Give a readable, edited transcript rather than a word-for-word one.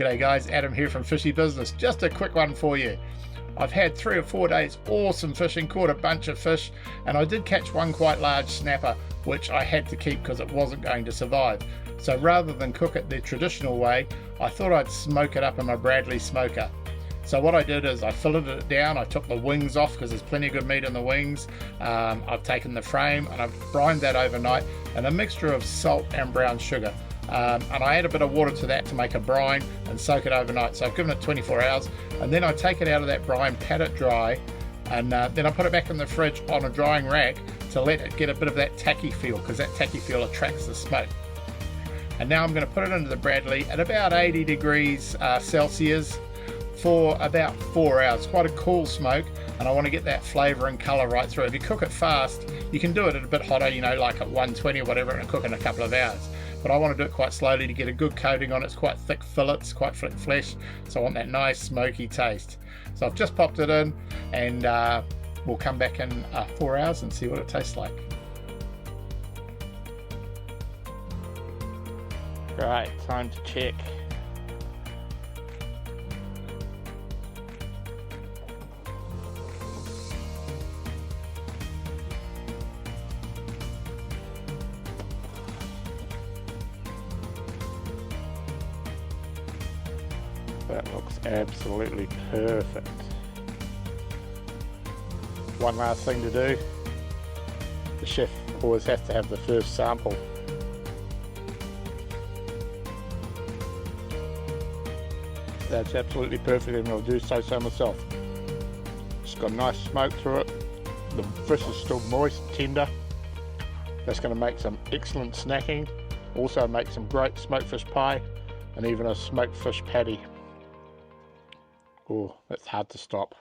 G'day guys, Adam here from Fishy Business. Just a quick one for you. I've had 3 or 4 days awesome fishing, caught a bunch of fish, and I did catch one quite large snapper which I had to keep because it wasn't going to survive. So rather than cook it the traditional way, I thought I'd smoke it up in my Bradley smoker. So what I did is I filleted it down, I took the wings off because there's plenty of good meat in the wings. I've taken the frame and I've brined that overnight in a mixture of salt and brown sugar. And I add a bit of water to that to make a brine and soak it overnight. So I've given it 24 hours and then I take it out of that brine, pat it dry, and then I put it back in the fridge on a drying rack to let it get a bit of that tacky feel, because that tacky feel attracts the smoke. And now I'm going to put it into the Bradley at about 80 degrees Celsius for about 4 hours. Quite a cool smoke, and I want to get that flavour and colour right through. If you cook it fast, you can do it at a bit hotter, you know, like at 120 or whatever, and cook in a couple of hours. But I want to do it quite slowly to get a good coating on it. It's quite thick fillets, quite thick flesh, so I want that nice smoky taste. So I've just popped it in, and we'll come back in 4 hours and see what it tastes like. Right, time to check. That looks absolutely perfect. One last thing to do. The chef always has to have the first sample. That's absolutely perfect, and I'll do so myself. It's got a nice smoke through it. The fish is still moist, tender. That's going to make some excellent snacking. Also make some great smoked fish pie and even a smoked fish patty. Oh, that's hard to stop.